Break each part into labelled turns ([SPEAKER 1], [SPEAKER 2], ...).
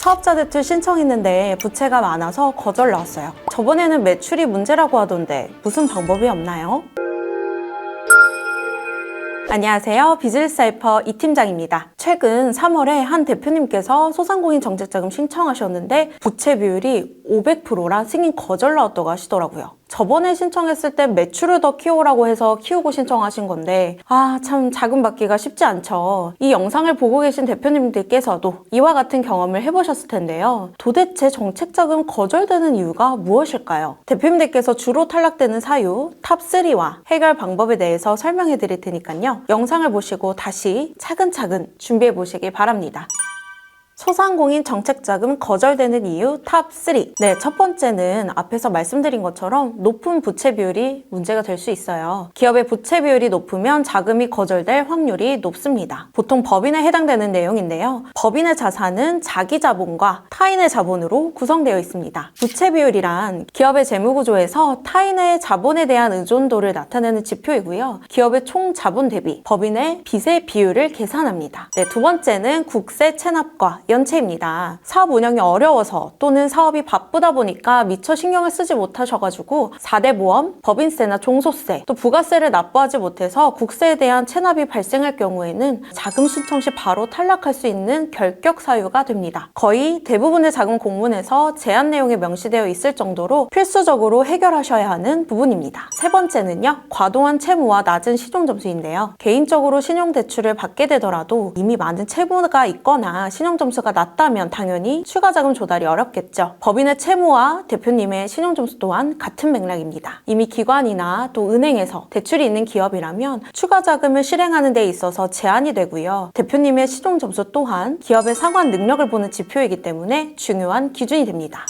[SPEAKER 1] 사업자 대출 신청했는데 부채가 많아서 거절 나왔어요. 저번에는 매출이 문제라고 하던데 무슨 방법이 없나요? 안녕하세요. 비즈니스 하이퍼 이 팀장입니다. 최근 3월에 한 대표님께서 소상공인 정책자금 신청하셨는데 부채 비율이 500%라 승인 거절 나왔다고 하시더라고요. 저번에 신청했을 때 매출을 더 키우라고 해서 키우고 신청하신 건데 참 자금 받기가 쉽지 않죠. 이 영상을 보고 계신 대표님들께서도 이와 같은 경험을 해보셨을 텐데요. 도대체 정책자금 거절되는 이유가 무엇일까요? 대표님들께서 주로 탈락되는 사유 탑3와 해결 방법에 대해서 설명해 드릴 테니까요. 영상을 보시고 다시 차근차근 준비해 보시길 바랍니다. 소상공인 정책자금 거절되는 이유 탑3. 네, 첫 번째는 앞에서 말씀드린 것처럼 높은 부채 비율이 문제가 될 수 있어요. 기업의 부채 비율이 높으면 자금이 거절될 확률이 높습니다. 보통 법인에 해당되는 내용인데요. 법인의 자산은 자기 자본과 타인의 자본으로 구성되어 있습니다. 부채 비율이란 기업의 재무구조에서 타인의 자본에 대한 의존도를 나타내는 지표이고요. 기업의 총 자본 대비 법인의 빚의 비율을 계산합니다. 네, 두 번째는 국세 체납과 연체입니다. 사업 운영이 어려워서 또는 사업이 바쁘다 보니까 미처 신경을 쓰지 못하셔가지고 4대 보험, 법인세나 종소세, 또 부가세를 납부하지 못해서 국세에 대한 체납이 발생할 경우에는 자금 신청 시 바로 탈락할 수 있는 결격 사유가 됩니다. 거의 대부분의 자금 공문에서 제한 내용이 명시되어 있을 정도로 필수적으로 해결하셔야 하는 부분입니다. 세 번째는요, 과도한 채무와 낮은 신용점수인데요. 개인적으로 신용대출을 받게 되더라도 이미 많은 채무가 있거나 신용점수가 낮다면 당연히 추가 자금 조달이 어렵겠죠. 법인의 채무와 대표님의 신용점수 또한 같은 맥락입니다. 이미 기관이나 또 은행에서 대출이 있는 기업이라면 추가 자금을 실행하는 데 있어서 제한이 되고요. 대표님의 신용점수 또한 기업의 상환 능력을 보는 지표이기 때문에 중요한 기준이 됩니다.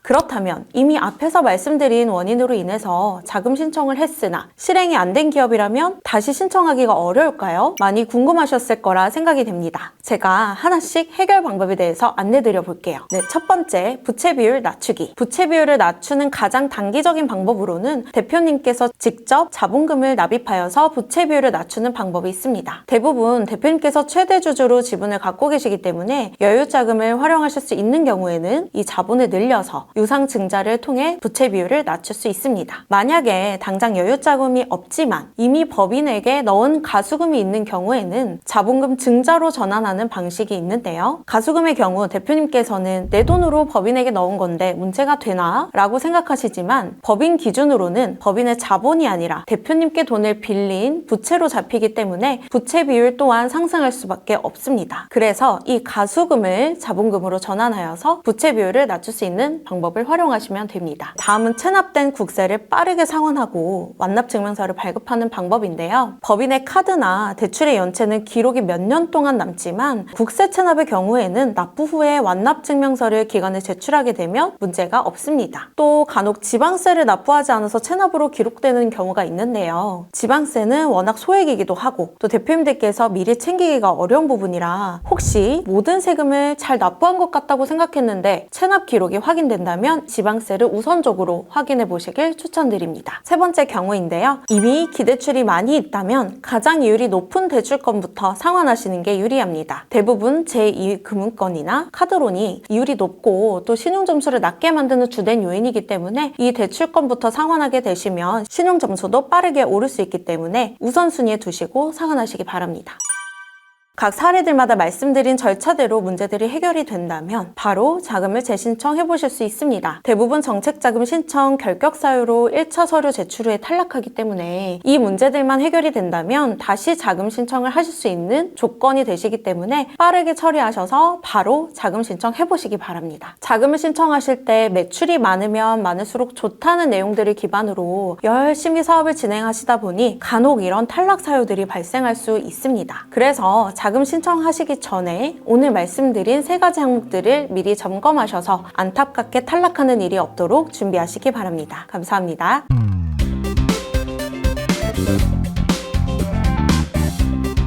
[SPEAKER 1] 그렇다면 이미 앞에서 말씀드린 원인으로 인해서 자금 신청을 했으나 실행이 안 된 기업이라면 다시 신청하기가 어려울까요? 많이 궁금하셨을 거라 생각이 됩니다. 제가 하나씩 해결 방법에 대해서 안내드려 볼게요. 네, 첫 번째, 부채 비율 낮추기. 부채 비율을 낮추는 가장 단기적인 방법으로는 대표님께서 직접 자본금을 납입하여서 부채 비율을 낮추는 방법이 있습니다. 대부분 대표님께서 최대 주주로 지분을 갖고 계시기 때문에 여유 자금을 활용하실 수 있는 경우에는 이 자본을 늘려서 유상 증자를 통해 부채 비율을 낮출 수 있습니다. 만약에 당장 여유 자금이 없지만 이미 법인에게 넣은 가수금이 있는 경우에는 자본금 증자로 전환하는 방식이 있는데요. 가수금의 경우 대표님께서는 내 돈으로 법인에게 넣은 건데 문제가 되나? 라고 생각하시지만 법인 기준으로는 법인의 자본이 아니라 대표님께 돈을 빌린 부채로 잡히기 때문에 부채 비율 또한 상승할 수밖에 없습니다. 그래서 이 가수금을 자본금으로 전환하여서 부채 비율을 낮출 수 있는 방법을 활용하시면 됩니다. 다음은 체납된 국세를 빠르게 상환하고 완납증명서를 발급하는 방법인데요. 법인의 카드나 대출의 연체는 기록이 몇 년 동안 남지만 국세 체납의 경우에는 납부 후에 완납증명서를 기관에 제출하게 되면 문제가 없습니다. 또 간혹 지방세를 납부하지 않아서 체납으로 기록되는 경우가 있는데요. 지방세는 워낙 소액이기도 하고 또 대표님들께서 미리 챙기기가 어려운 부분이라 혹시 모든 세금을 잘 납부한 것 같다고 생각했는데 체납 기록이 확인된다면 지방세를 우선적으로 확인해 보시길 추천드립니다. 세 번째 경우인데요. 이미 기대출이 많이 있다면 가장 이율이 높은 대출권부터 상환하시는 게 유리합니다. 대부분 제2금융권이나 카드론이 이율이 높고 또 신용점수를 낮게 만드는 주된 요인이기 때문에 이 대출권부터 상환하게 되시면 신용점수도 빠르게 오를 수 있기 때문에 우선순위에 두시고 상환하시기 바랍니다. 각 사례들마다 말씀드린 절차대로 문제들이 해결이 된다면 바로 자금을 재신청해 보실 수 있습니다. 대부분 정책자금 신청 결격 사유로 1차 서류 제출 후에 탈락하기 때문에 이 문제들만 해결이 된다면 다시 자금 신청을 하실 수 있는 조건이 되시기 때문에 빠르게 처리하셔서 바로 자금 신청해 보시기 바랍니다. 자금을 신청하실 때 매출이 많으면 많을수록 좋다는 내용들을 기반으로 열심히 사업을 진행하시다 보니 간혹 이런 탈락 사유들이 발생할 수 있습니다. 그래서 자금 신청하시기 전에 오늘 말씀드린 3가지 항목들을 미리 점검하셔서 안타깝게 탈락하는 일이 없도록 준비하시기 바랍니다. 감사합니다.